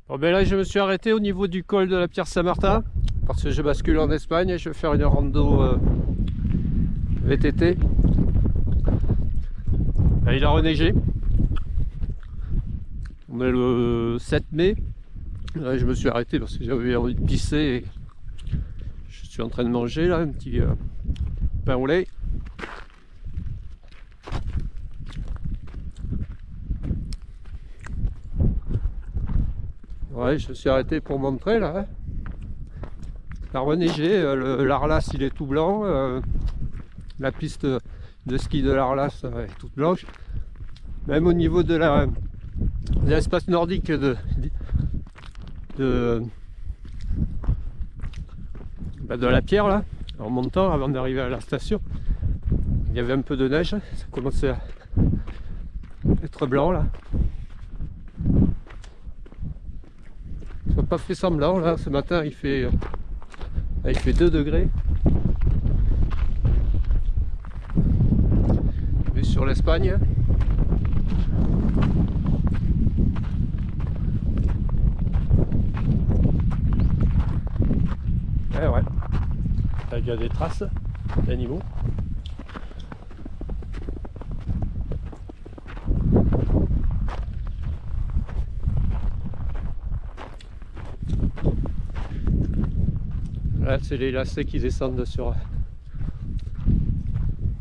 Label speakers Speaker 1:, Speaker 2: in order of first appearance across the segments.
Speaker 1: Bon ben là je me suis arrêté au niveau du col de la Pierre Saint-Martin parce que je bascule en Espagne et je vais faire une rando VTT. Ben, il a reneigé. On est le 7 mai. Là je me suis arrêté parce que j'avais envie de pisser et je suis en train de manger là un petit pain au lait. Ouais, je me suis arrêté pour montrer là. Ça a reneigé, l'Arlas il est tout blanc, la piste de ski de l'Arlas est toute blanche. Même au niveau de l'espace nordique de la Pierre là, en montant avant d'arriver à la station, il y avait un peu de neige, ça commençait à être blanc là. Ils n'ont pas fait semblant là, ce matin il fait 2 degrés. Vue sur l'Espagne. Ouais. Là, il y a des traces d'animaux. Là, c'est les lacets qui descendent sur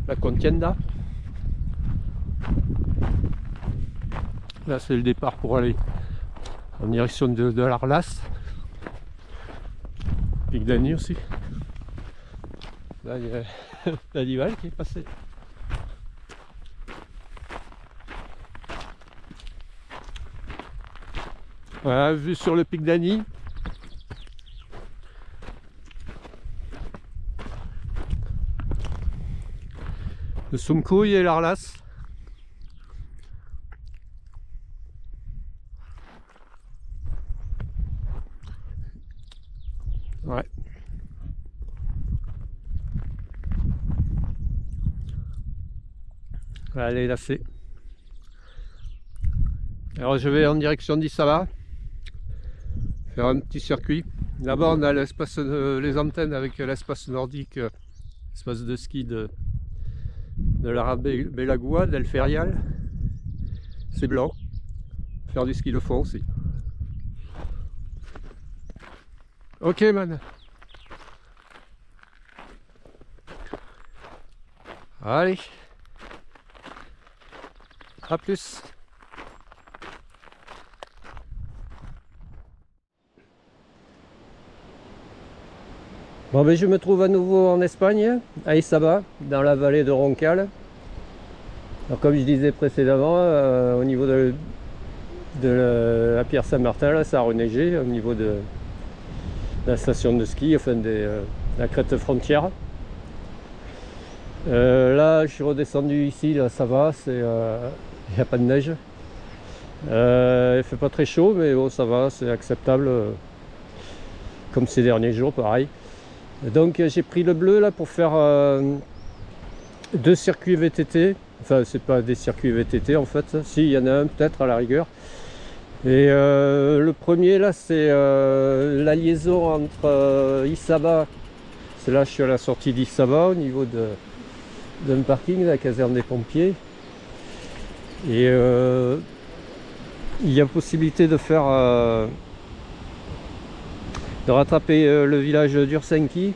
Speaker 1: la Contienda. Là, c'est le départ pour aller en direction de l'Arlas. Pic d'Agny aussi. Là, il y a l'animal qui est passé. Voilà, vue sur le pic d'Agny. Le Soumcouille et l'Arlas. Ouais. Allez, là c'est. Alors je vais en direction d'Isaba. Faire un petit circuit. Là-bas on a l'espace, les antennes avec l'espace nordique, espace de ski de la Belagua, d'El Ferial. C'est blanc. Faire du ski de fond aussi. Ok man. Allez. À plus. Bon ben je me trouve à nouveau en Espagne, à Isaba, dans la vallée de Roncal. Alors comme je disais précédemment, au niveau de la Pierre Saint-Martin, là ça a reneigé au niveau de la station de ski, enfin la crête frontière. Là je suis redescendu ici, là ça va, il n'y a pas de neige. Il fait pas très chaud mais bon ça va, c'est acceptable, comme ces derniers jours pareil. Donc j'ai pris le bleu là pour faire 2 circuits VTT. Enfin c'est pas des circuits VTT en fait, si il y en a un peut-être à la rigueur. Et le premier là c'est la liaison entre Isaba, c'est là je suis à la sortie d'Isaba au niveau d'un parking, la caserne des pompiers. Et il y a possibilité de faire de rattraper le village d'Ursenki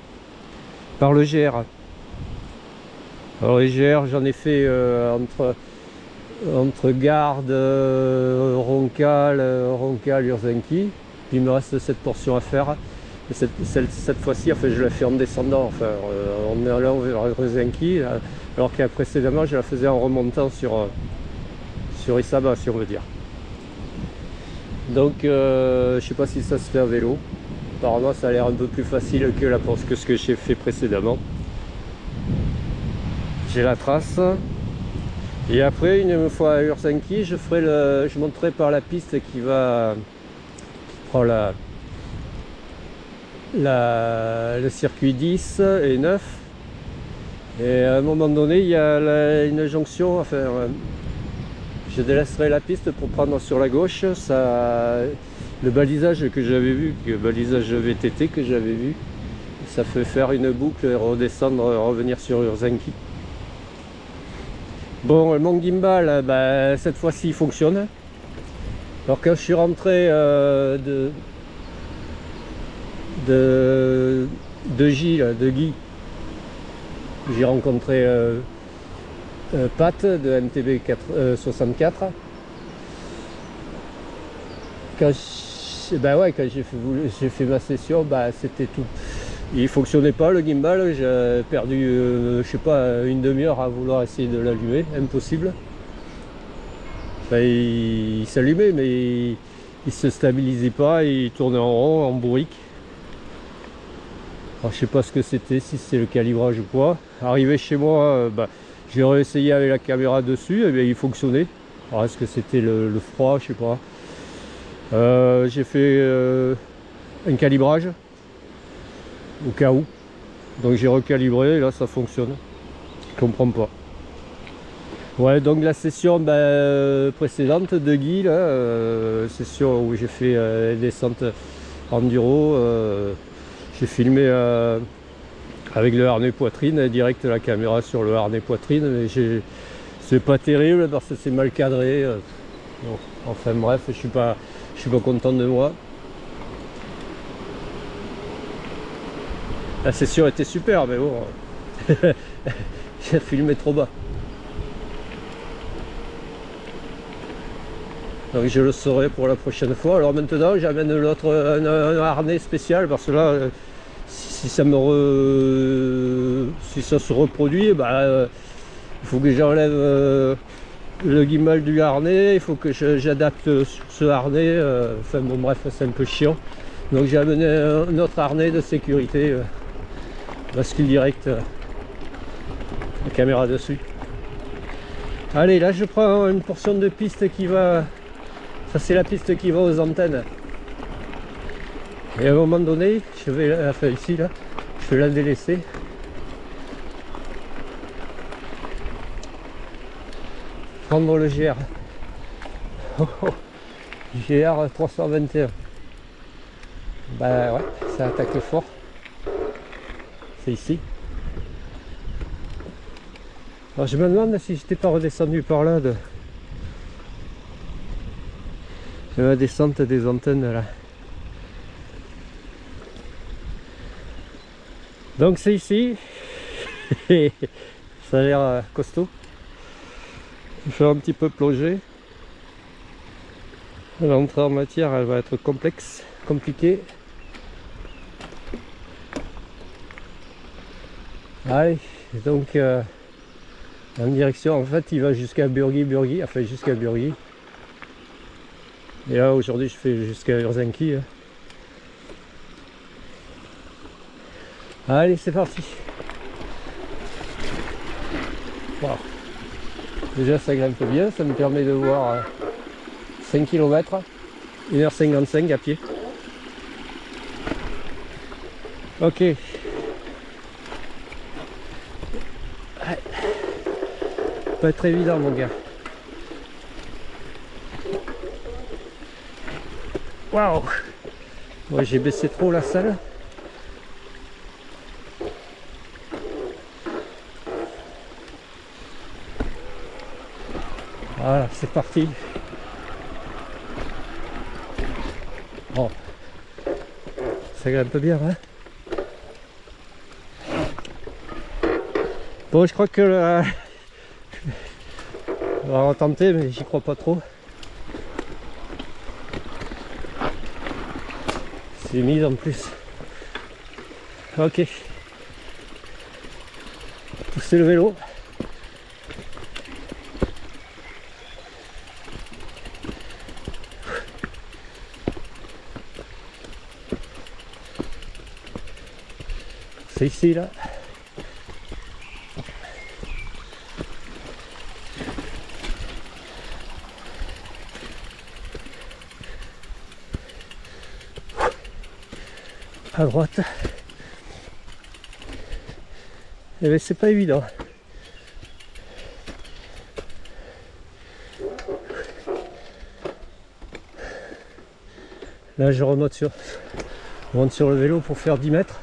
Speaker 1: par le GR. Alors les GR j'en ai fait entre Garde, Roncal, Ursenki. Puis il me reste cette portion à faire. Cette fois-ci, enfin, je la fais en descendant, enfin, en allant vers Ursenki, alors que précédemment je la faisais en remontant sur Isaba, si on veut dire. Donc je sais pas si ça se fait à vélo. Apparemment ça a l'air un peu plus facile que ce que j'ai fait précédemment. J'ai la trace. Et après, une fois à Ursenki, je monterai par la piste qui prend le circuit 10 et 9. Et à un moment donné, il y a une jonction, enfin, je délaisserai la piste pour prendre sur la gauche. Ça, le balisage que j'avais vu, le balisage VTT que j'avais vu, ça fait faire une boucle et redescendre, revenir sur Urzenki. Bon, mon gimbal, bah, cette fois-ci il fonctionne. Alors quand je suis rentré de Guy, j'ai rencontré Pat de MTB 64. Quand j'ai fait ma session, bah, c'était tout. Il fonctionnait pas le gimbal, j'ai perdu je sais pas une demi-heure à vouloir essayer de l'allumer, impossible. Enfin, il s'allumait mais il se stabilisait pas, il tournait en rond, en bourrique. Alors je sais pas ce que c'était, si c'est le calibrage ou quoi. Arrivé chez moi, bah, j'ai réessayé avec la caméra dessus et bien il fonctionnait. Alors est-ce que c'était le froid, je sais pas. J'ai fait un calibrage au cas où, donc j'ai recalibré et là ça fonctionne. Je comprends pas. Ouais, donc la session précédente de Guy là, session où j'ai fait descente enduro, j'ai filmé avec le harnais poitrine, direct la caméra sur le harnais poitrine, mais c'est pas terrible parce que c'est mal cadré. Bon, enfin bref, je suis pas content de moi. La session était super, mais bon, j'ai filmé trop bas. Donc je le saurai pour la prochaine fois. Alors maintenant j'amène un harnais spécial parce que là, si ça se reproduit, bah, il faut que j'enlève le gimbal du harnais, il faut que j'adapte ce harnais, enfin bon bref, c'est un peu chiant. Donc j'ai amené un autre harnais de sécurité, bascule direct, la caméra dessus. Allez, là je prends une portion de piste qui va, ça c'est la piste qui va aux antennes. Et à un moment donné, je vais, enfin ici là, je vais la délaisser. Prendre le GR. GR 321. Bah ouais, ça attaque fort. C'est ici. Alors je me demande si j'étais pas redescendu par là de la descente des antennes là. Donc c'est ici. Ça a l'air costaud. Je vais faire un petit peu plonger. L'entrée en matière, elle va être complexe, compliquée. Allez, donc en direction, en fait il va jusqu'à Burgi, enfin jusqu'à Burgi. Et là aujourd'hui je fais jusqu'à Urzenki. Allez, c'est parti. Wow. Déjà ça grimpe bien, ça me permet de voir 5 km, 1h55 à pied. Ok. Pas être évident mon gars. Waouh. Ouais, j'ai baissé trop la salle. Voilà, c'est parti. Bon, ça grimpe bien, hein. Bon, je crois que on va retenter, mais j'y crois pas trop. C'est humide en plus. Ok. Pousser le vélo. C'est ici là. À droite. Et bien c'est pas évident. Là je remonte sur le vélo pour faire 10 mètres.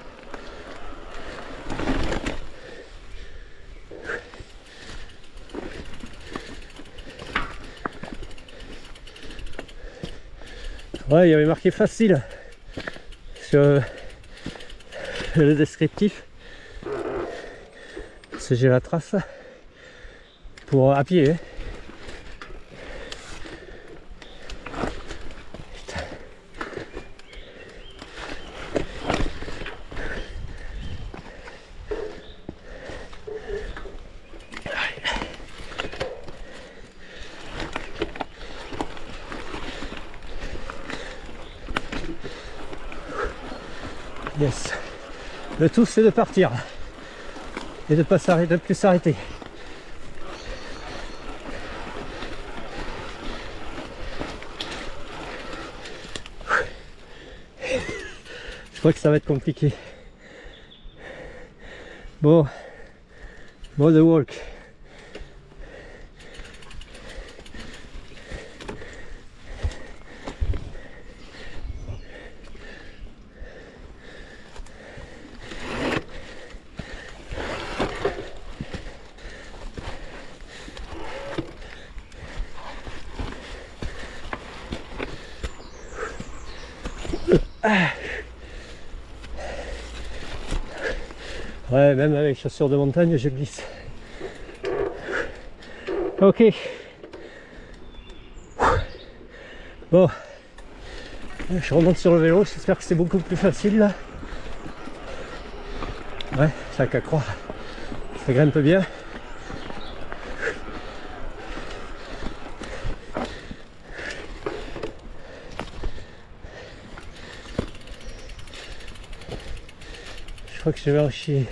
Speaker 1: Ouais, il y avait marqué facile sur le descriptif. C'est j'ai la trace pour à pied. Hein. Yes. Le tout c'est de partir et de pas s'arrêter, de plus s'arrêter. Je crois que ça va être compliqué. Bon, the walk. Ouais, même avec chaussures de montagne, je glisse. Ok. Bon. Je remonte sur le vélo, j'espère que c'est beaucoup plus facile là. Ouais, ça n'a qu'à croire. Ça grimpe bien. Je crois que je vais en chier.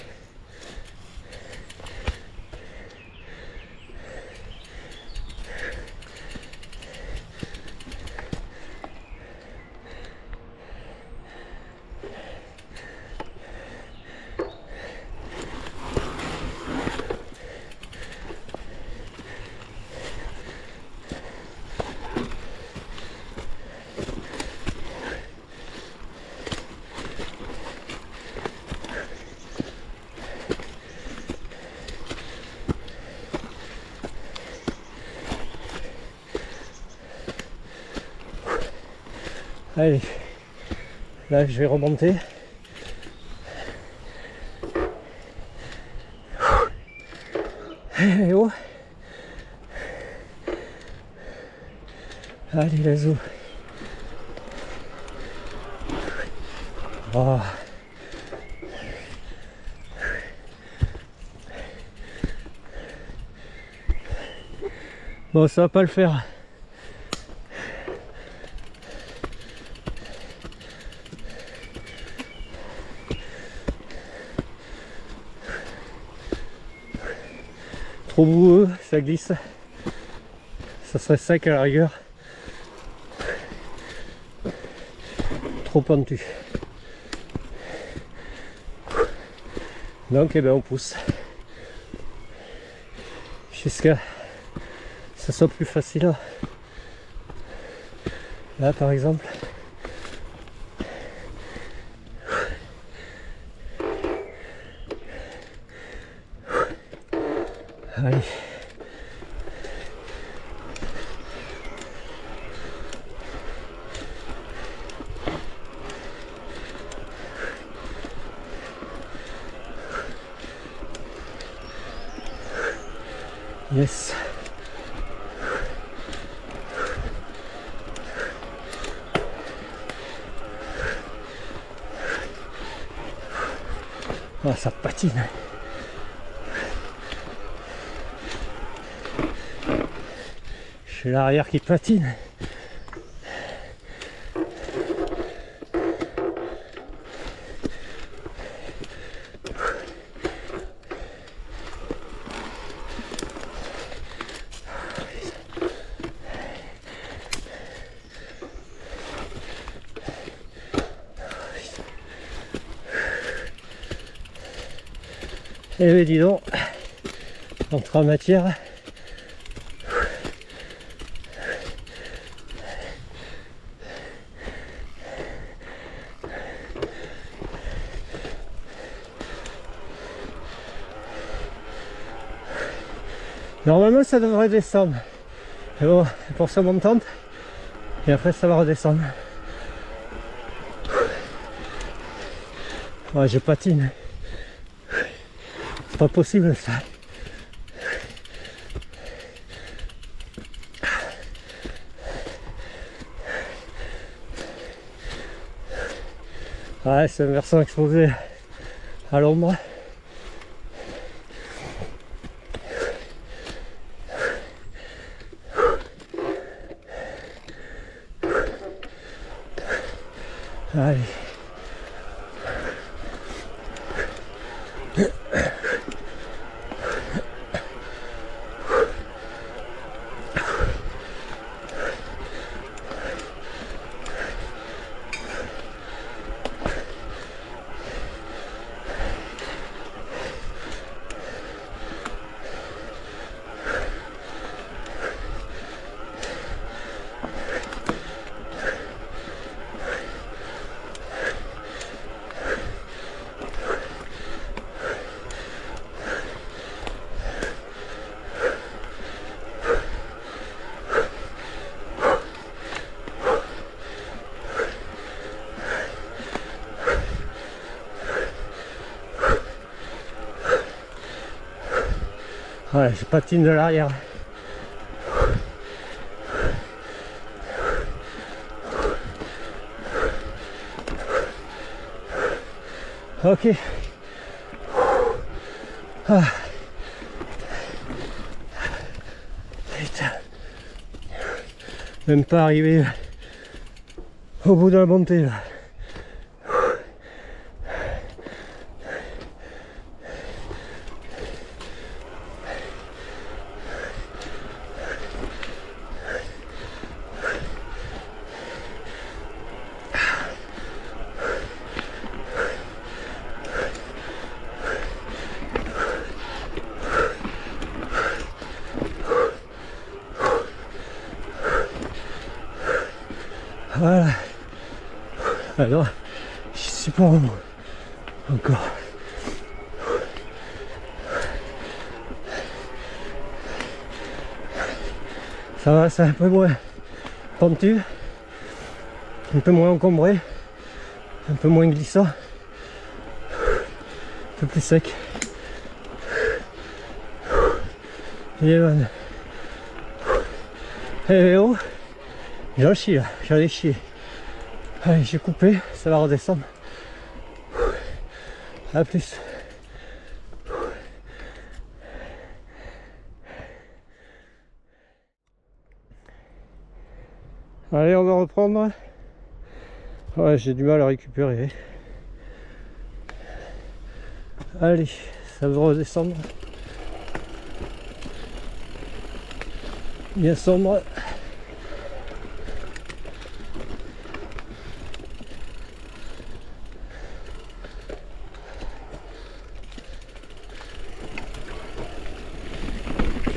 Speaker 1: Allez, là je vais remonter. Et oh. Allez, let's go. Oh. Bon, ça va pas le faire. Trop boueux, ça glisse. Ça serait sec à la rigueur. Trop pentu. Donc eh ben on pousse. Jusqu'à ce que ça soit plus facile. Là par exemple. Allez. Yes. Oh, ça patine. J'ai l'arrière qui patine. Eh bien dis donc, entre en matière. Normalement ça devrait descendre. Mais bon, portion montante. Et après ça va redescendre. Ouais, je patine. C'est pas possible ça. Ouais, c'est un versant exposé à l'ombre. Allez. Ouais, je patine de l'arrière. Ok. Ah. Putain. Même pas arrivé au bout de la montée là. Voilà. Alors, je suis pas en haut. Encore. Ça va, c'est un peu moins pentu, un peu moins encombré, un peu moins glissant, un peu plus sec. Et bon. Et oh, j'en chie là, j'en ai chié. Allez, j'ai coupé, ça va redescendre. A plus. Allez, on va reprendre. Ouais, j'ai du mal à récupérer. Allez, ça va redescendre. Bien sombre.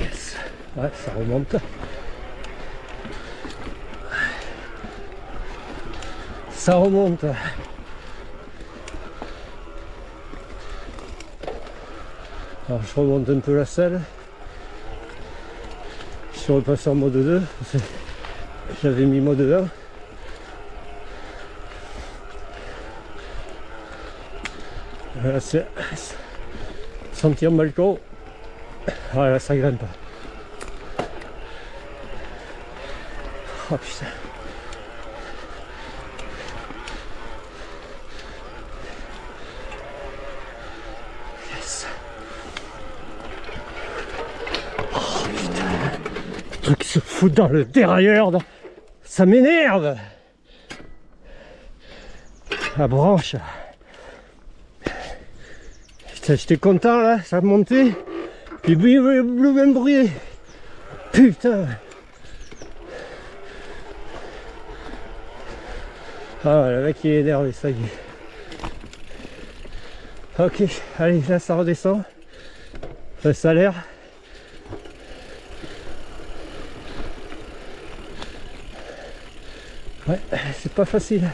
Speaker 1: Yes. Ouais, ça remonte. Ça remonte. Alors je remonte un peu la selle. Je suis repassé en mode 2. J'avais mis mode 1. Voilà, c'est sentir balcon. Voilà, ça grimpe. Oh putain. Yes. Oh putain. Le truc se fout dans le dérailleur. Ça m'énerve. La branche. Putain, j'étais content là, ça montait. Puis le même bruit. Putain. Ah, le mec il est énervé, ça y est. Ok, allez, là ça redescend. Enfin, ça a l'air. Ouais, c'est pas facile.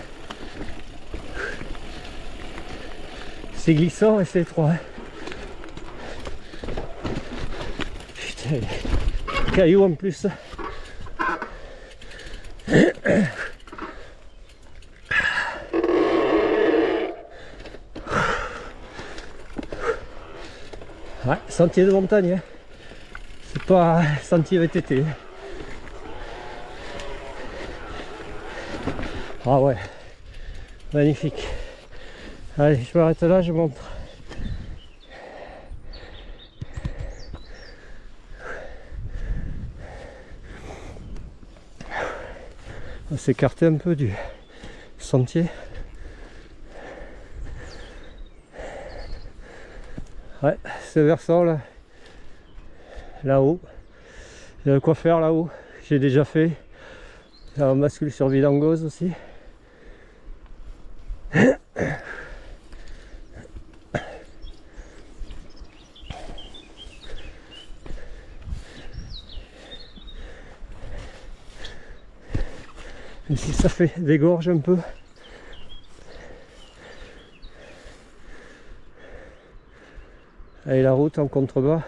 Speaker 1: C'est glissant et c'est étroit. Putain. Cailloux en plus. Ouais, sentier de montagne, hein. C'est pas sentier VTT. Ah ouais, magnifique. Allez, je m'arrête là, je montre. On va s'écarter un peu du sentier. Ouais, ce versant là, là-haut, il y a de quoi faire là-haut, j'ai déjà fait. On bascule sur Vilangos aussi. Ici ça fait des gorges un peu. Et la route en contrebas.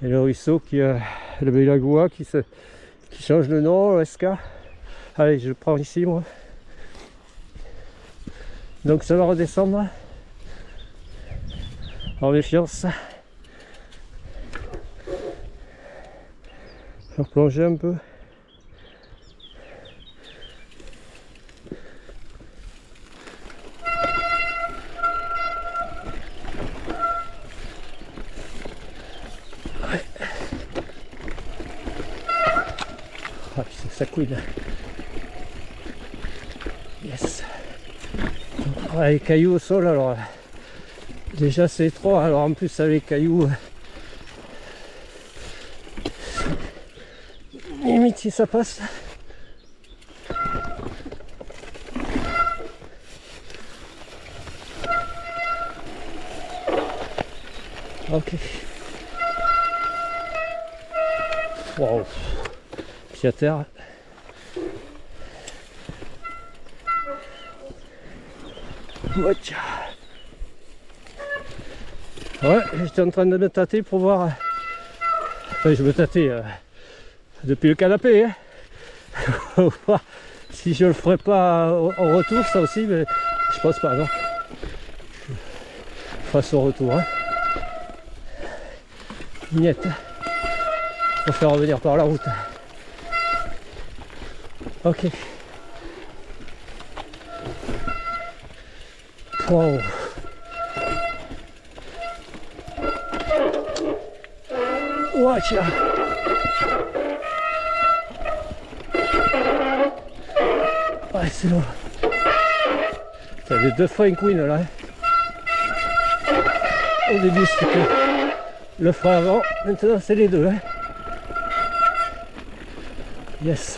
Speaker 1: Et le ruisseau qui a le Bélagoua qui change de nom, Esca. Allez, je le prends ici moi. Donc ça va redescendre. En méfiance. Je vais replonger un peu. Ah, ça couine. Yes. Ouais, les cailloux au sol, alors déjà c'est étroit, alors en plus avec les cailloux, limite si ça passe. Ok. Wow. Pied à terre. Ouais, j'étais en train de me tâter pour voir. Enfin, je me tâtais depuis le canapé. Hein. Voir si je le ferais pas en retour, ça aussi, mais je pense pas, non. Face au retour. Hein. Miette. Faut faire revenir par la route. Ok. Wow. Watch out. Ouais, c'est long. T'as les deux freins queen là. Hein. Au début c'était le frein avant, maintenant c'est les deux. Hein. Yes.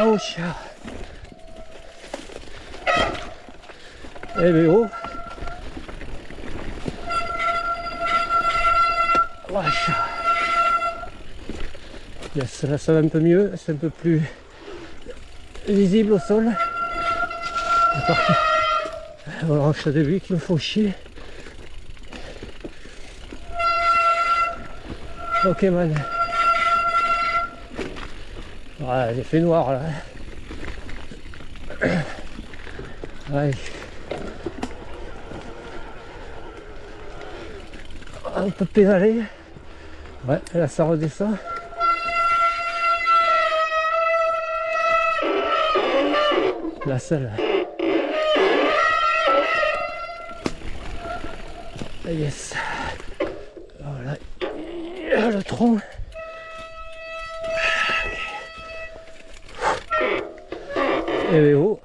Speaker 1: Ouch. Eh mais oh. Wesh. Yes, là ça va un peu mieux, c'est un peu plus visible au sol. Voilà, je début qui me faut chier. Ok man. Ouais, il fait noir là. Ouais. On peut pédaler. Ouais, là ça redescend. La seule. Yes. Voilà. Le tronc. Et oh.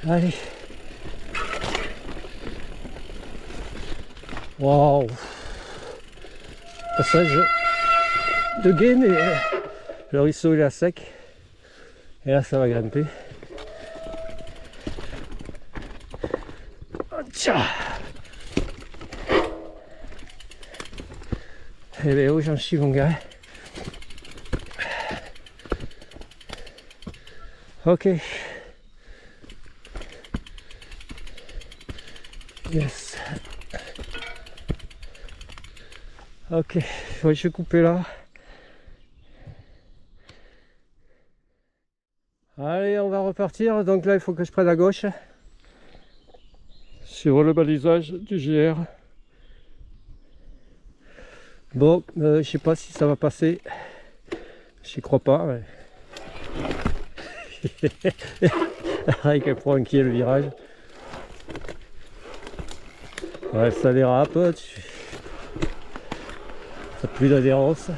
Speaker 1: Allez. Waouh. Passage de gain, mais le ruisseau il est à sec. Et là ça va grimper. Tiens. Et bien où j'en suis mon gars. Ok. Yes. Ok, ouais, je vais couper là. Allez, on va repartir. Donc là, il faut que je prenne à gauche. Sur le balisage du GR. Bon, je sais pas si ça va passer. J'y crois pas. Ouais. Avec un point qui est le virage. Ouais, ça dérape. Ça n'a plus d'adhérence.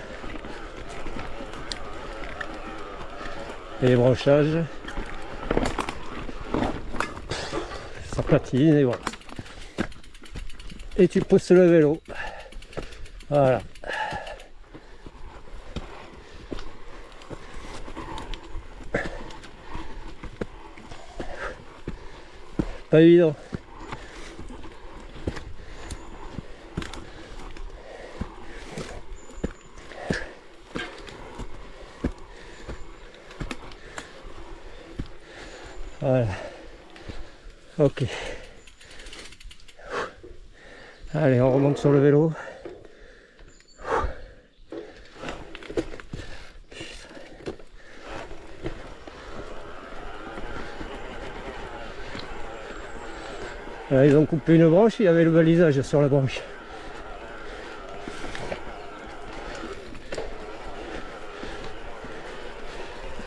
Speaker 1: Et les branchages. Ça patine et voilà. Et tu pousses le vélo. Voilà. Pas évident. Voilà. Ok. Allez, on remonte sur le vélo. Là, ils ont coupé une branche, il y avait le balisage sur la branche.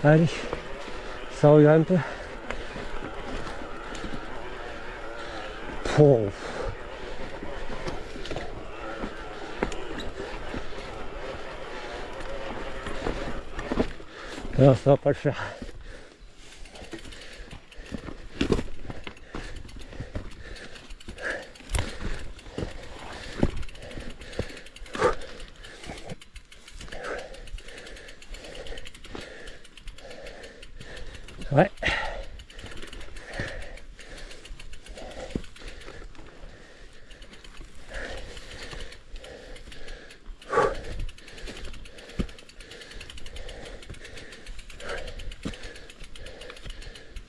Speaker 1: Allez, ça regrimpe. Oh. Non, ça va pas le faire. Ouais.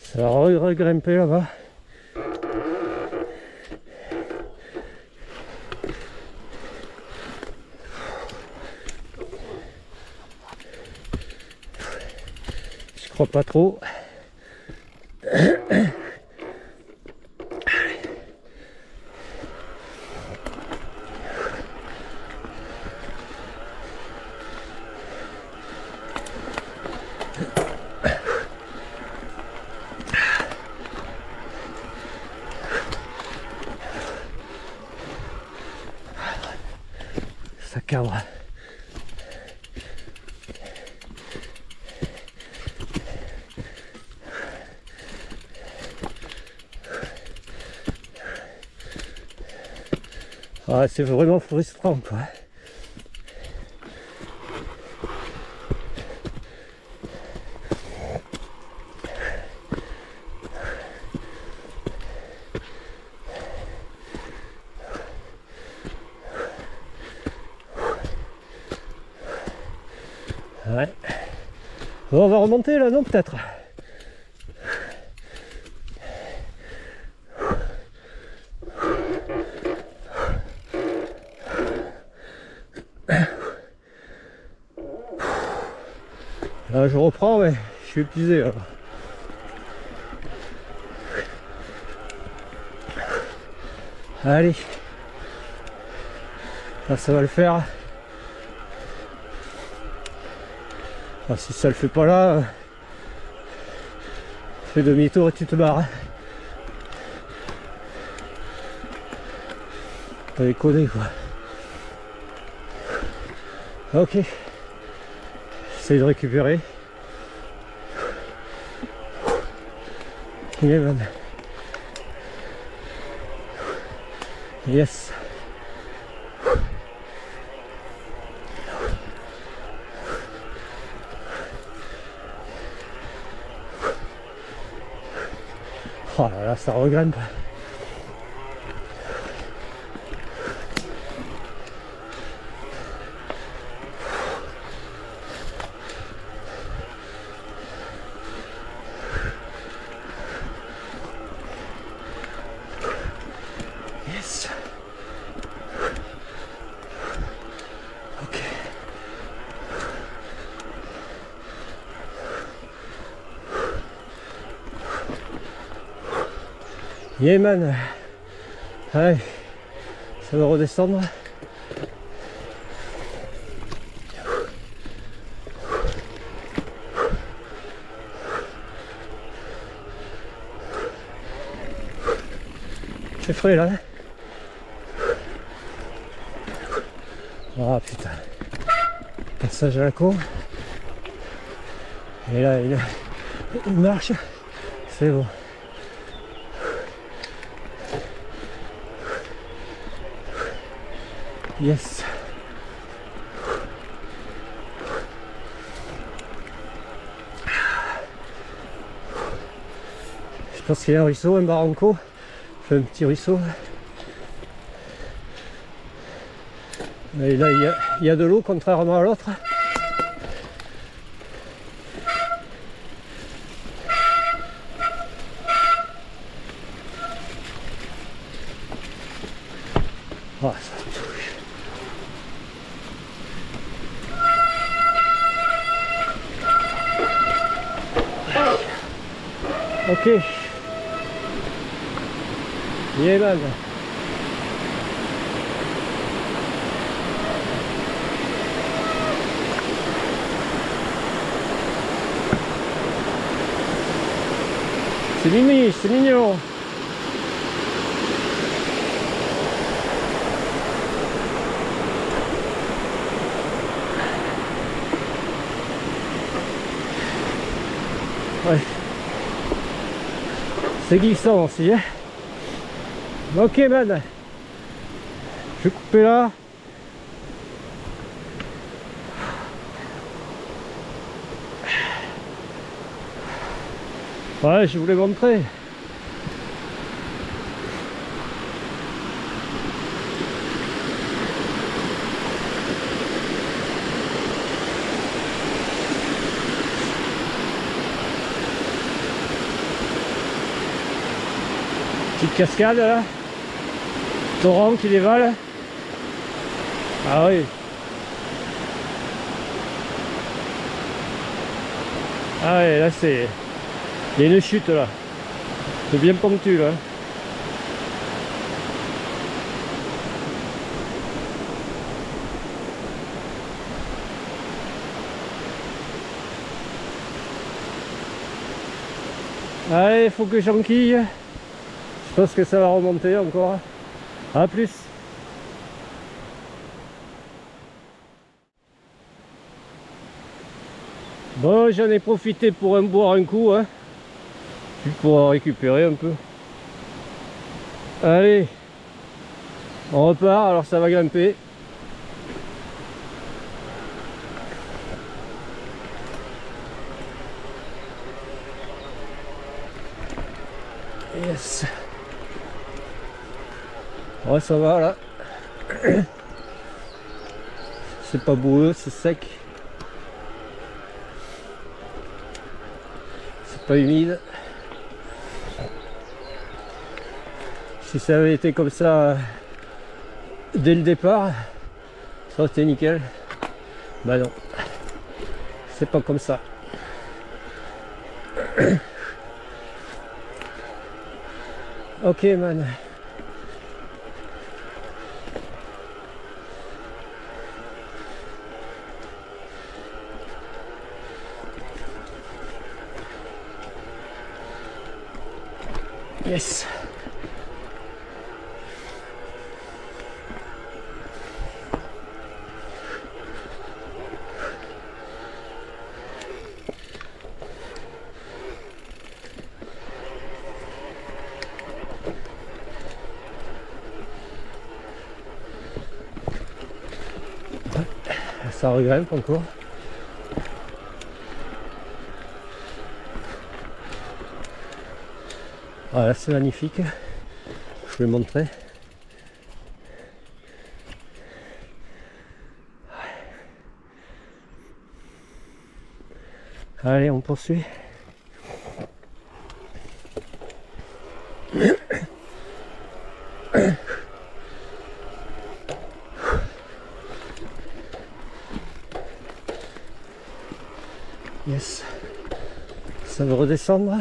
Speaker 1: Ça va regrimper là-bas. Je crois pas trop. Ça cadre. Ah, c'est vraiment frustrant quoi. Ouais. Bon, on va remonter là, non peut-être. Là, je reprends, mais je suis épuisé. Là. Allez. Là, ça va le faire. Ah, si ça le fait pas là, fais demi-tour et tu te barres. T'as déconné quoi. Ok. J'essaie de récupérer. Yeah, yes. Oh là là, ça regrimpe. Yeah man. Allez, ça va redescendre. C'est frais là. Ah putain. Passage à la con. Et là il marche. C'est bon. Yes. Je pense qu'il y a un ruisseau, un barranco. Je fais un petit ruisseau. Et là il y a de l'eau contrairement à l'autre. Ah, ça. Ok. Yeah man. C'est mimi, c'est mignon. Ouais. C'est glissant aussi, hein. Ok man. Je vais couper là. Ouais, je voulais montrer. Petite cascade là. Torrent qui dévale. Ah oui. Ah ouais, là c'est... Il y a une chute là. C'est bien ponctu là. Allez, il faut que j'enquille. Je pense que ça va remonter encore. A plus. Bon, j'en ai profité pour boire un coup, hein. Puis pour récupérer un peu. Allez, on repart, alors ça va grimper. Yes. Ouais, ça va là. C'est pas boueux, c'est sec. C'est pas humide. Si ça avait été comme ça dès le départ, ça aurait été nickel. Bah non, c'est pas comme ça. Ok man. Yes. Ça regrimpe encore. Voilà, c'est magnifique. Je vais montrer. Allez, on poursuit. Yes, ça veut redescendre.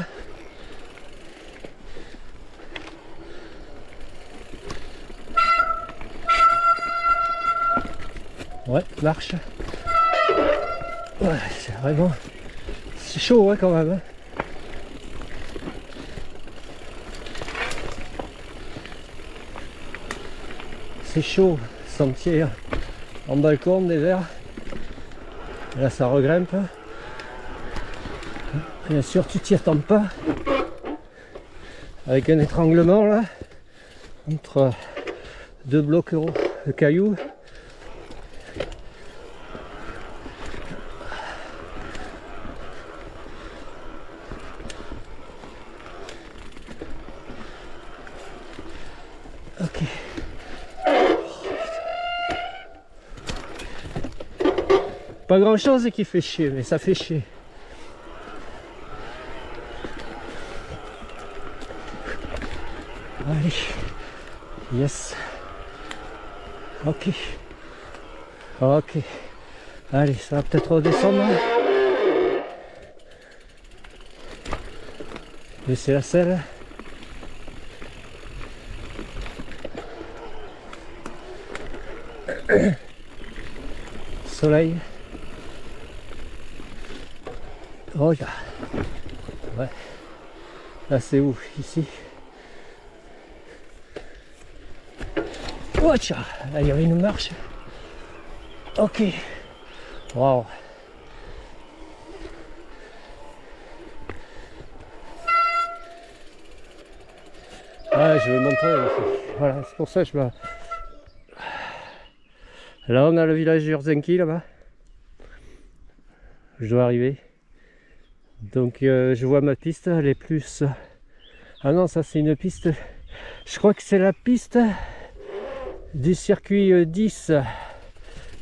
Speaker 1: Ouais, marche. Ouais, c'est vraiment... C'est chaud, hein, quand même. Hein. C'est chaud, sentier en balcon des verres. Là, ça regrimpe. Bien sûr, tu t'y attends pas. Avec un étranglement, là, entre deux blocs de cailloux. Ok. Pas grand chose qui fait chier, mais ça fait chier. Allez. Yes. Ok. Ok. Allez, ça va peut-être redescendre. Laissez la selle. Soleil. Oh là. Ouais. Là c'est où? Ici. Oh tiens, là il y avait une marche. Ok. Waouh. Ouais, je vais montrer. Voilà, c'est pour ça que je vais... Là on a le village d'Urzenki là-bas. Je dois arriver. Donc je vois ma piste, elle est plus... Ah non, ça c'est une piste... Je crois que c'est la piste du circuit 10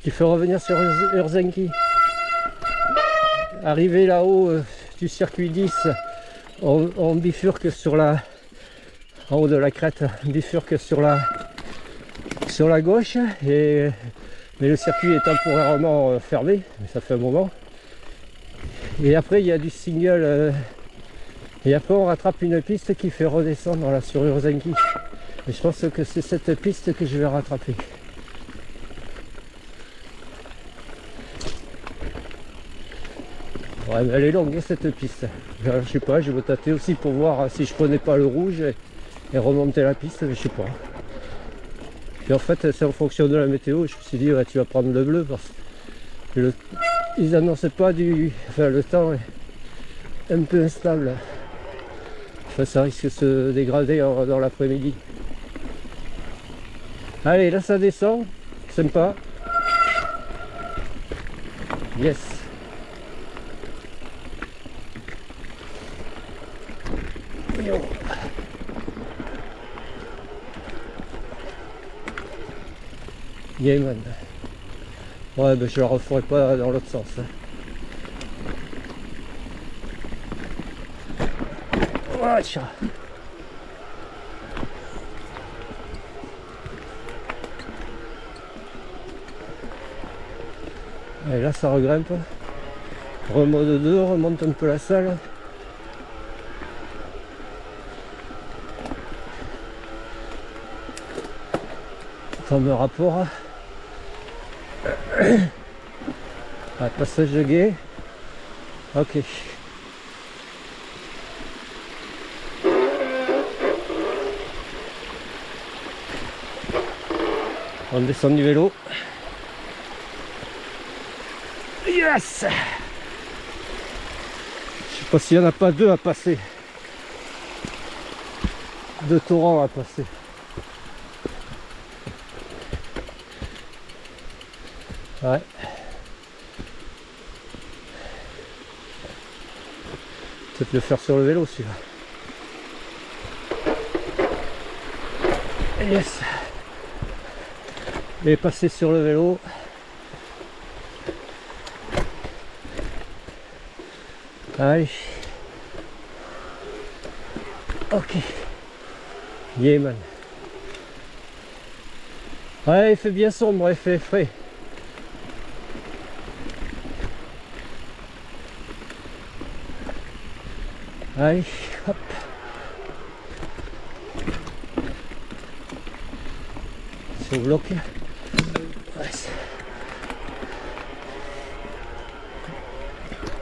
Speaker 1: qui fait revenir sur Urzenki. Arrivé là-haut du circuit 10, on bifurque sur la... En haut de la crête, on bifurque sur la gauche. Mais le circuit est temporairement fermé, mais ça fait un moment. Et après il y a du single et après on rattrape une piste qui fait redescendre là sur Urzenki. Et je pense que c'est cette piste que je vais rattraper. Ouais, mais elle est longue cette piste. Je sais pas, je vais tâter aussi pour voir si je prenais pas le rouge et remonter la piste, mais je sais pas. Et en fait c'est en fonction de la météo, je me suis dit ouais, tu vas prendre le bleu parce que ils annonçaient pas du... Enfin le temps est un peu instable. Enfin, ça risque de se dégrader dans l'après-midi. Allez, là ça descend, sympa. Yes. Yemen. Ouais, ben je la referai pas dans l'autre sens. Oh, tiens. Et là ça regrimpe. Remode 2, remonte un peu la salle. Comme rapport. Ah, passage de guet. Ok. On descend du vélo. Yes! Je sais pas s'il n'y en a pas deux à passer. Deux torrents à passer. Ouais. Peut-être le faire sur le vélo celui-là. Yes. Et passer sur le vélo. Allez. Ok. Yemen. Ouais, il fait bien sombre, il fait frais. Allez, hop. Sur le bloc. Ouais,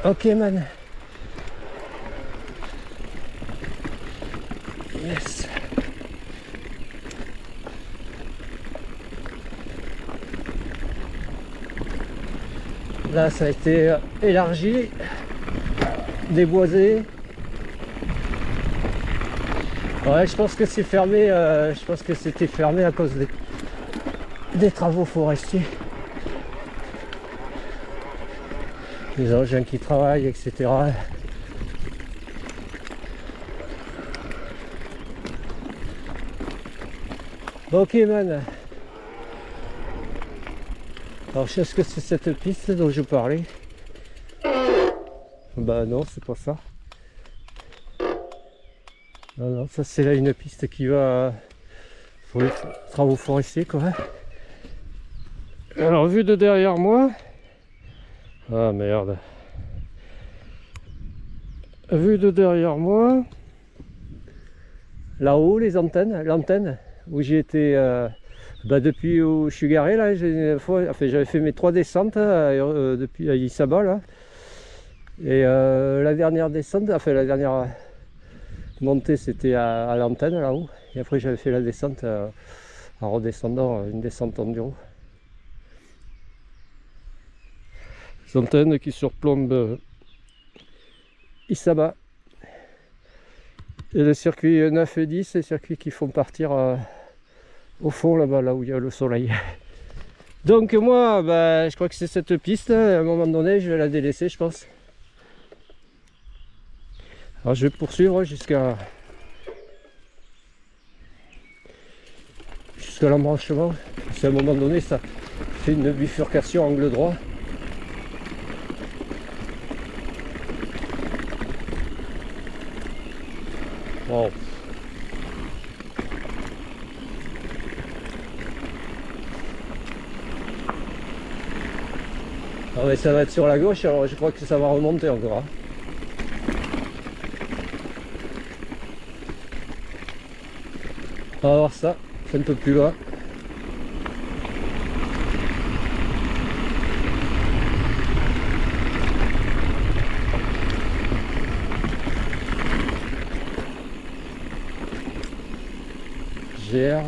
Speaker 1: Ok man. Yes. Là ça a été élargi, déboisé. Ouais, je pense que c'est fermé, je pense que c'était fermé à cause des travaux forestiers. Les engins qui travaillent, etc. Ok man. Alors je sais ce que c'est cette piste dont je parlais. Bah non, c'est pas ça. Non, non, ça c'est là une piste qui va pour les travaux forestiers quoi. Alors vu de derrière moi. Ah merde. Vu de derrière moi. Là-haut les antennes, l'antenne où j'ai été depuis où je suis garé là, j'avais fait mes 3 descentes depuis à Isaba là. Et la dernière descente, enfin la dernière montée c'était à l'antenne là-haut. Et après j'avais fait la descente en redescendant, une descente enduro. Les antennes qui surplombent Isaba. Et le circuit 9 et 10, les circuits qui font partir au fond là-bas, là où il y a le soleil. Donc moi, bah, je crois que c'est cette piste, à un moment donné, je vais la délaisser, je pense. Alors je vais poursuivre jusqu'à l'embranchement. C'est à un moment donné, ça fait une bifurcation angle droit. Wow. Ah mais ça va être sur la gauche, alors je crois que ça va remonter encore. Hein. On va voir ça, c'est un peu plus loin. GR.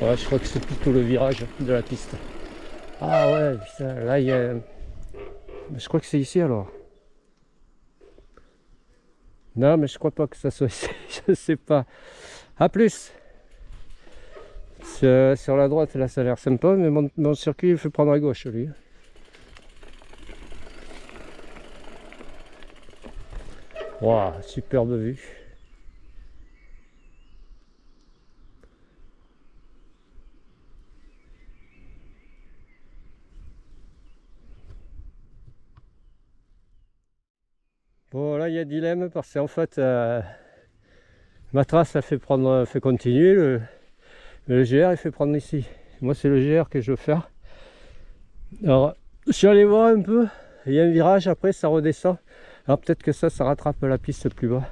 Speaker 1: Ouais, je crois que c'est plutôt le virage de la piste. Ah ouais, putain, là il y a... Je crois que c'est ici alors. Non, mais je crois pas que ça soit ici, je sais pas. A plus. Sur la droite, là ça a l'air sympa, mais mon circuit il fait prendre à gauche lui. Waouh, superbe vue. Bon là il y a dilemme parce qu'en fait ma trace elle fait continuer, le GR il fait prendre ici. Moi c'est le GR que je veux faire. Alors je suis allé voir un peu, il y a un virage après ça redescend. Alors peut-être que ça rattrape la piste plus bas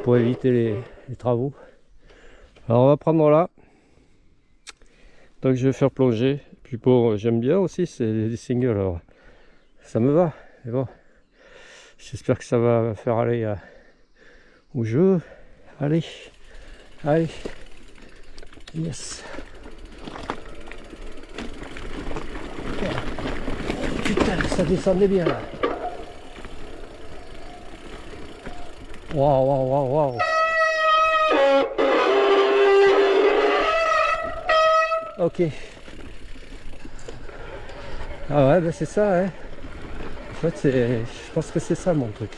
Speaker 1: pour éviter les travaux. Alors on va prendre là. Donc je vais faire plonger. Puis bon j'aime bien aussi, c'est des singles alors ça me va. Mais bon. J'espère que ça va faire aller au jeu. Allez, allez, yes. Putain, ça descendait bien là. Waouh, waouh, waouh, waouh. Ok. Ah ouais, ben c'est ça, hein. En fait, je pense que c'est ça mon truc.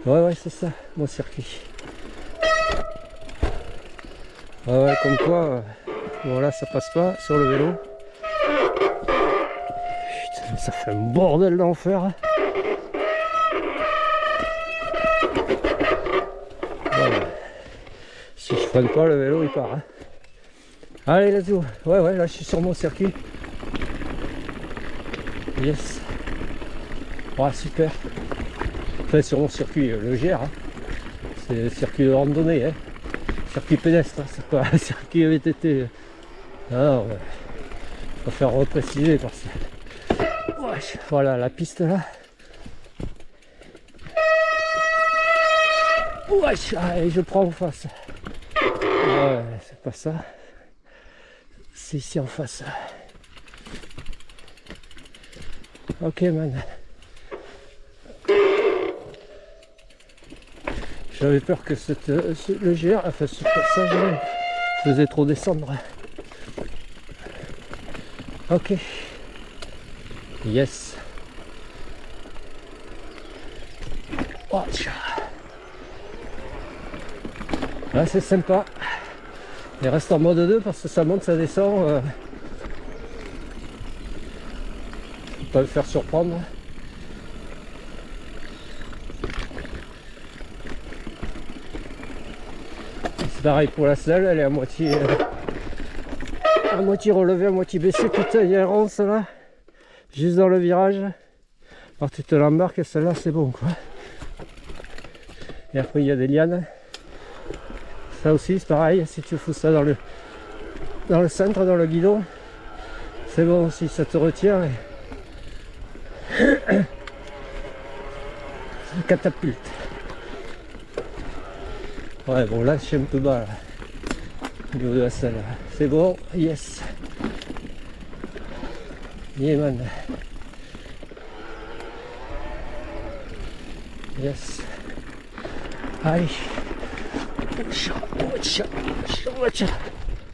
Speaker 1: Ouais, ouais, c'est ça, mon circuit. Ouais, ouais, comme quoi, voilà, ça passe pas sur le vélo. Putain, ça fait un bordel d'enfer. Hein. Ouais, si je freine pas, le vélo il part. Hein. Allez, let's go. Ouais, ouais, là je suis sur mon circuit. Yes. Ouais, super. Enfin, sur mon circuit, le GR. Hein. C'est le circuit de randonnée. Hein. Circuit pédestre, hein. C'est pas un circuit VTT. Ah, ouais. préfère repréciser parce que ouais, voilà la piste là. Ouais, allez, je prends en face. Ouais, c'est pas ça. C'est ici en face. Ok man. J'avais peur que le GR, enfin ce passage faisait trop descendre. Ok. Yes. Oh, là c'est sympa. Il reste en mode 2 parce que ça monte, ça descend. Faut pas le faire surprendre. C'est pareil pour la selle, elle est à moitié relevée, à moitié baissée. Putain, il y a un ronce là, juste dans le virage. Alors tu te l'embarques et celle-là c'est bon quoi. Et après il y a des lianes. Ça aussi c'est pareil, si tu fous ça dans le centre, dans le guidon, c'est bon aussi, ça te retient. Et... ça catapulte. Ouais bon là je suis un peu bas là, au niveau de la selle. C'est bon, yes. Yeah man. Yes. Allez.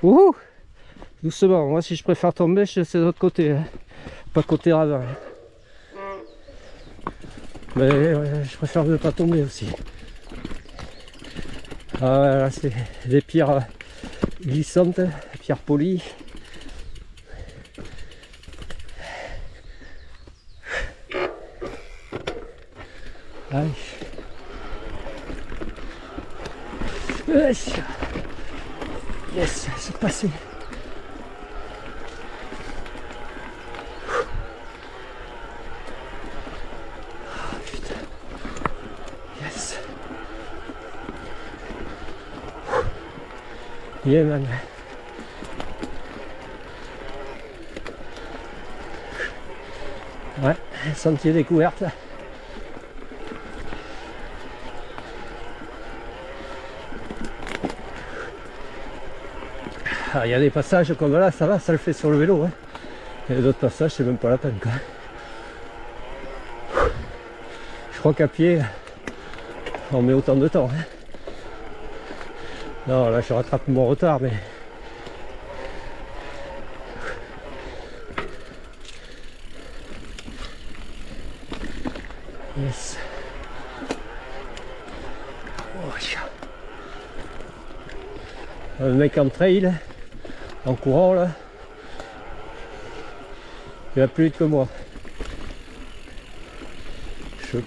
Speaker 1: Ouh. Doucement, moi si je préfère tomber, c'est de l'autre côté, hein. Pas côté ravin. Mais ouais, je préfère ne pas tomber aussi. Ah ouais, là c'est des pierres glissantes, des pierres polies. Allez. Yes, c'est passé. Oh, putain. Yes. Yeah man. Ouais, sentier découverte. Il y a des passages comme là, ça va, ça le fait sur le vélo. Hein. Et d'autres passages, c'est même pas la peine. Quoi. Je crois qu'à pied, on met autant de temps. Hein. Non, là je rattrape mon retard, mais... Yes. Oh, le mec en trail, en courant là, il va plus vite que moi.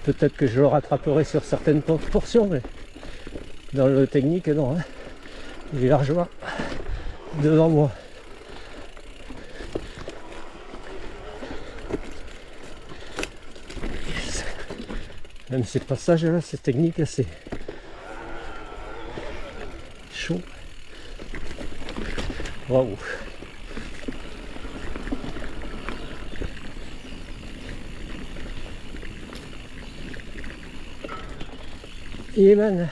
Speaker 1: Peut-être que je le rattraperai sur certaines portions, mais dans le technique, non. Hein. Il est largement devant moi. Yes. Même ces passages là, ces techniques, c'est chaud. Waouh. Et man.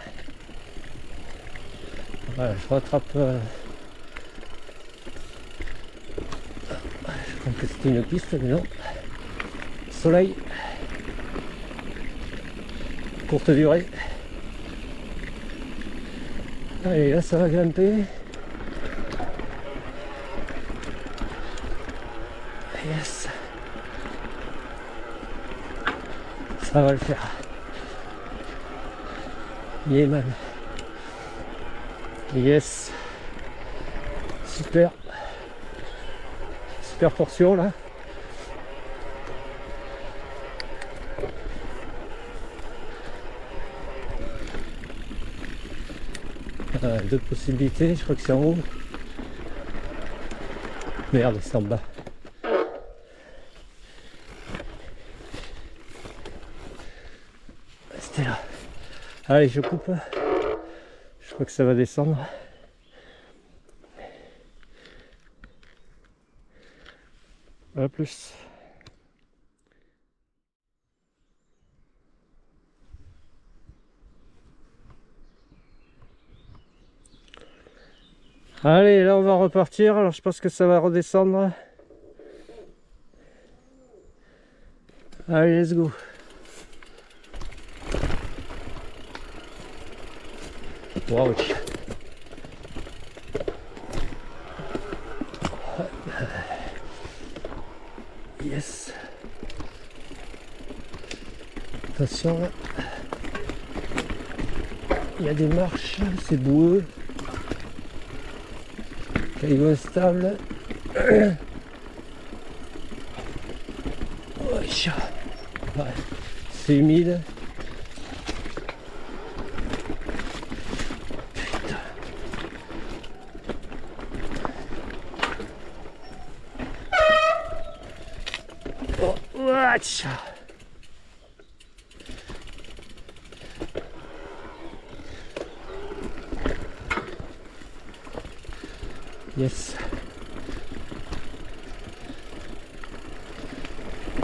Speaker 1: Voilà, je rattrape. Je crois que c'était une piste, mais non. Soleil. Courte durée. Allez, là ça va grimper. Yes. Ça va le faire. Yeah man. Yes. Super. Super portion là. Deux possibilités, je crois que c'est en haut. Merde, c'est en bas. C'était là. Allez, je coupe. Je crois que ça va descendre. À plus. Allez, là on va repartir. Alors je pense que ça va redescendre. Allez, let's go. Wow. Yes. Attention là. Il y a des marches, c'est boueux. Caillou instable. Ouais, c'est humide. Putain. Oh, watch. Yes.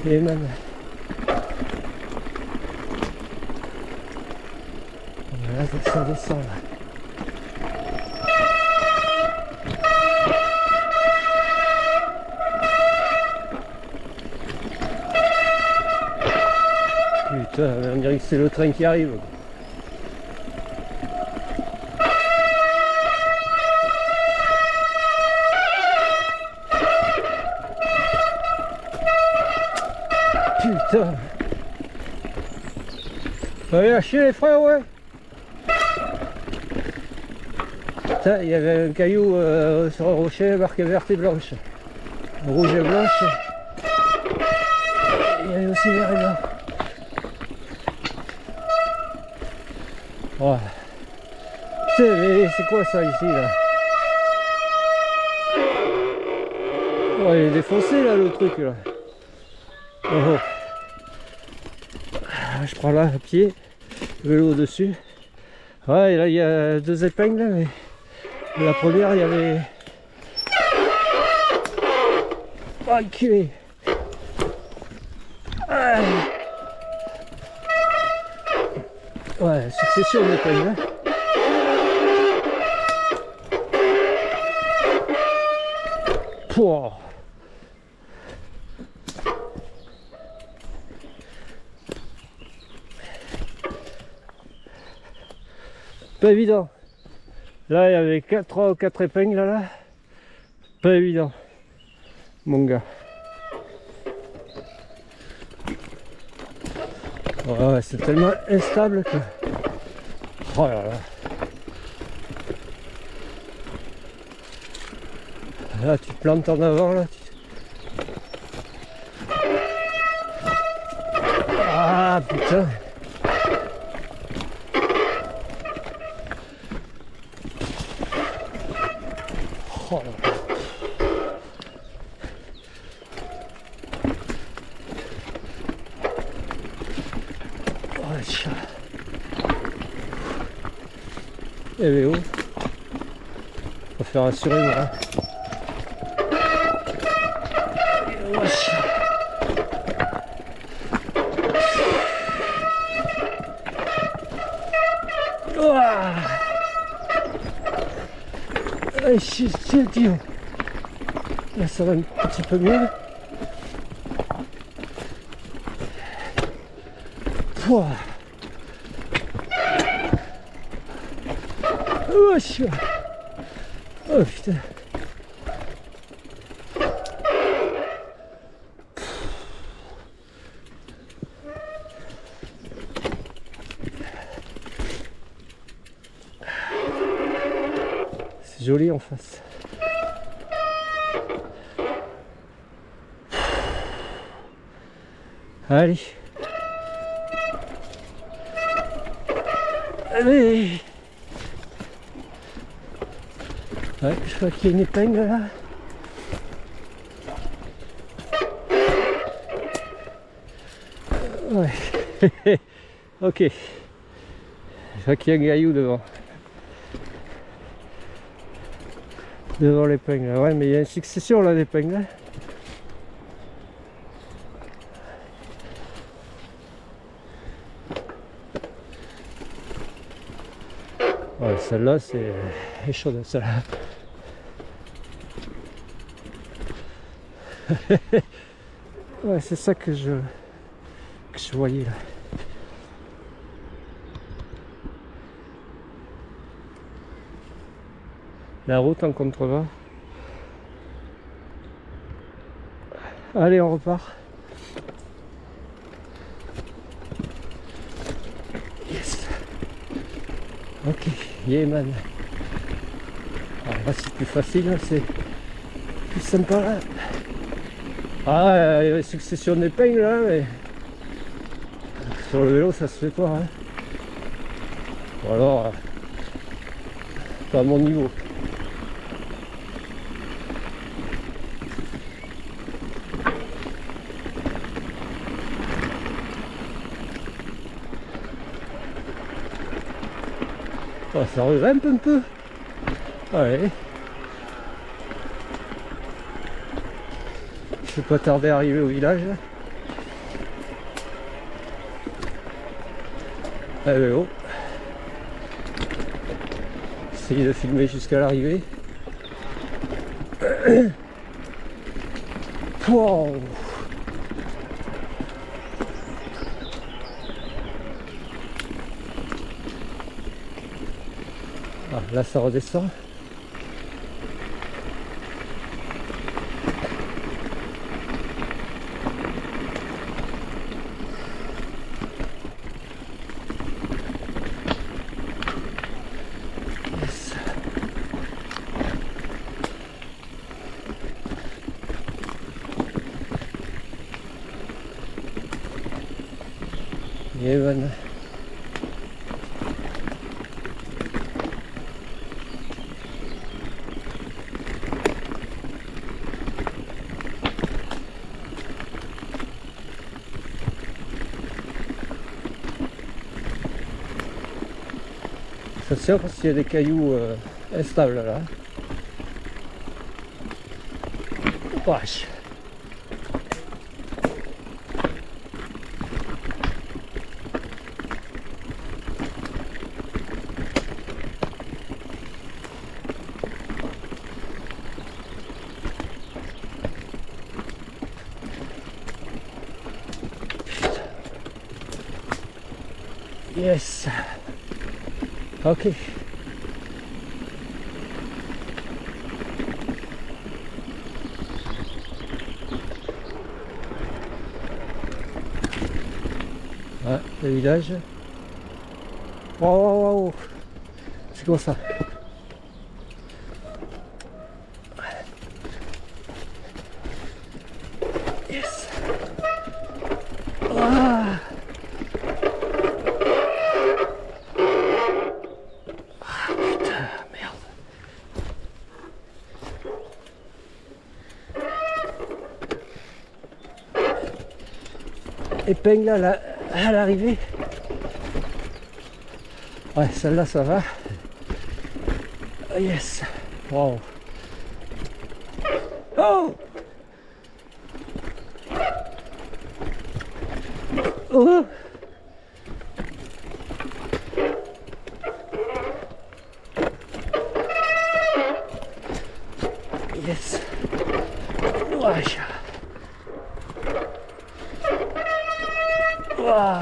Speaker 1: Et man. Voilà, ça descend là. Putain, on dirait que c'est le train qui arrive. Putain. Allez lâcher les frères, ouais. Putain, il y avait un caillou sur un rocher marqué verte et blanche. Rouge et blanche. Il y avait aussi vert et blanc. Oh. Putain, mais c'est quoi ça ici là? Oh, il est défoncé là le truc là. Oh. Je prends là à pied, vélo au-dessus. Ouais, là il y a deux épingles, mais la première il y avait. Oh, enculé. Ouais, succession d'épingles. Hein. Pouah. Pas évident. Là il y avait 3 ou 4 épingles là. Pas évident. Mon gars. Ouais, c'est tellement instable que. Oh là là. Là tu te plantes en avant là. Ah putain. Oh là là. Oh le chat. Eh mais oh. Faut faire assurer moi. Oh chat. Ouah. Tiens. Là ça va un petit peu mieux. Pouah. Oh, oh putain. C'est joli en face. Allez. Allez. Ouais, je crois qu'il y a une épingle là. Ouais. Ok. Je crois qu'il y a un gaillou devant. Devant l'épingle. Ouais, mais il y a une succession là d'épingles. celle-là, c'est chaude, celle-là. Ouais, c'est ça que je voyais là. La route en contrevent. Allez, on repart. Yes. Ok, Yéman. Alors là c'est plus facile, c'est plus sympa là. Ah, il y a une succession d'épingles là, mais sur le vélo ça se fait pas. Hein. Ou alors, pas à mon niveau. Oh, ça regrimpe un peu. Allez. Je vais pas tarder à arriver au village. Allez, oh. Essayer de filmer jusqu'à l'arrivée. Wow. Ah, là ça redescend. Yes. Yéman. Attention parce qu'il y a des cailloux instables là. Wesh. Yes. Ok. Ah, le village. Oh, oh, oh. C'est comme ça. Yes. Ah. Épingle à l'arrivée. Ouais, celle-là ça va. Oh, yes. Wow. Oh. Oh. Yes. Wesh. Wow.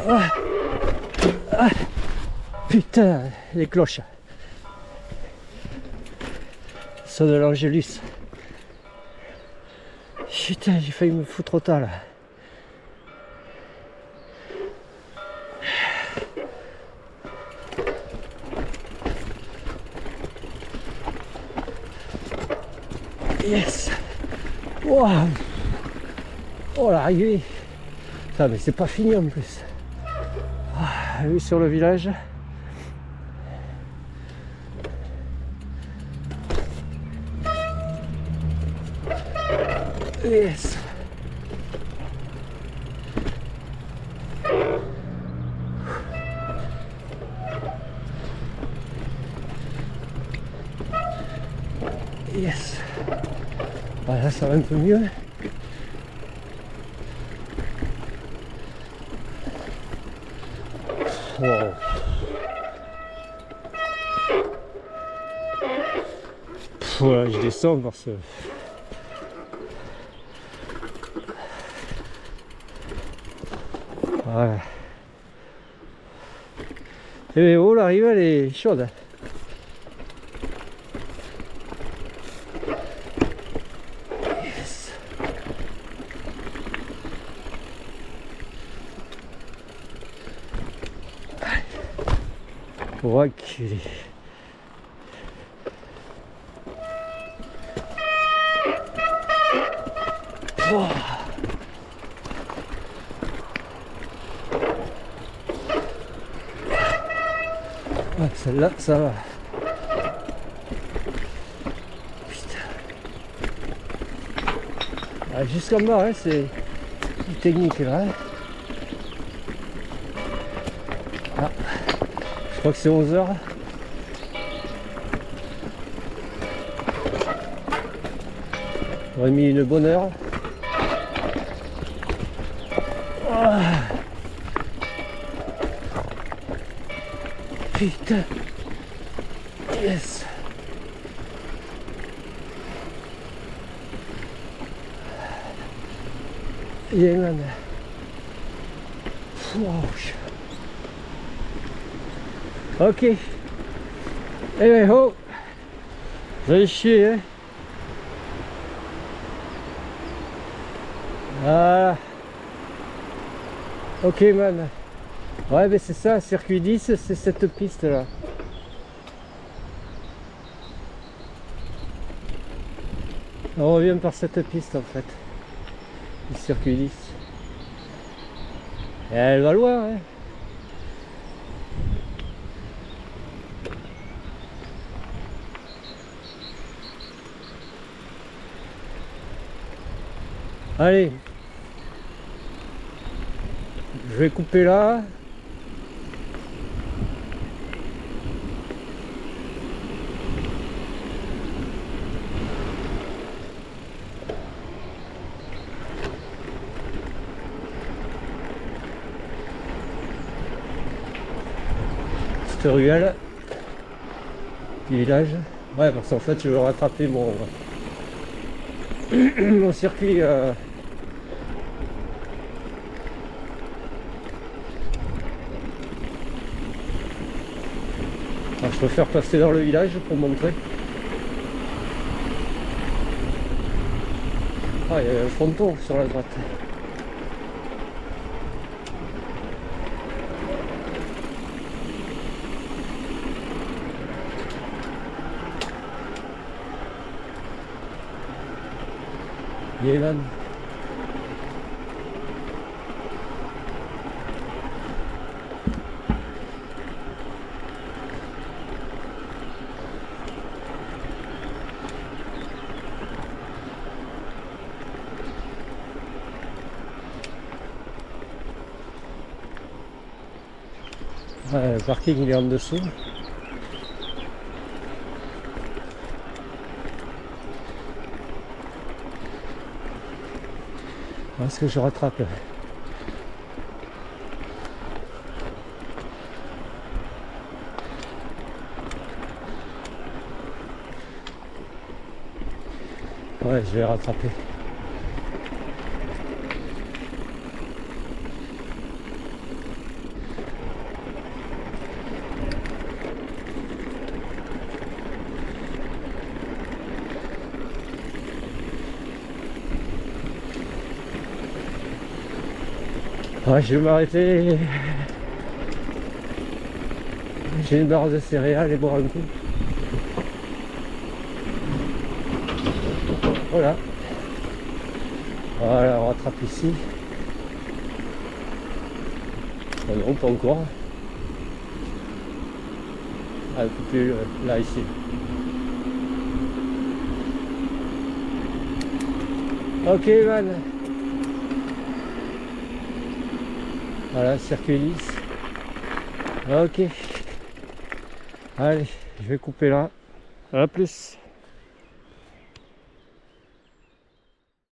Speaker 1: Ah. Ah. Putain, les cloches. Ceux de l'Angélus. Putain, j'ai failli me foutre au tas là. Yes. Wow. Oh l'arrivée. Putain, mais c'est pas fini en plus. Ah, vue sur le village. Yes. Yes. Voilà, ça va un peu mieux. Wow. Ouais, je descends parce que... Ouais. Et oh, l'arrivée elle est chaude. Yes. Reculer. Oh. Ah, celle-là, ça va. Putain. Ah, jusqu'en bas, hein, c'est une technique là. Ah, je crois que c'est 11 h. J'aurais mis une bonne heure. Ah. Putain. Yes. Yeah, man. Wow. Ok. Eh ben oh. Vous allez chier, hein. Ah. Ok, man. Ouais, mais c'est ça, circuit 10, c'est cette piste là. On revient par cette piste en fait. Le circuit 10. Et elle va loin, hein. Allez. Je vais couper là. Cette ruelle du village. Ouais, parce qu'en fait je veux rattraper mon mon circuit Alors, je préfère passer dans le village pour montrer. Ah, il y a un fronton sur la droite. Yélan. Ouais, le parking il est en dessous. Est-ce que je rattrape? Ouais, je vais rattraper. Ouais, je vais m'arrêter. J'ai une barre de céréales et boire un coup. Voilà. Voilà, on rattrape ici. Non, pas encore. Un peu plus là, ici. Ok, man. Voilà, circuit 10. Ok. Allez, je vais couper là. À plus.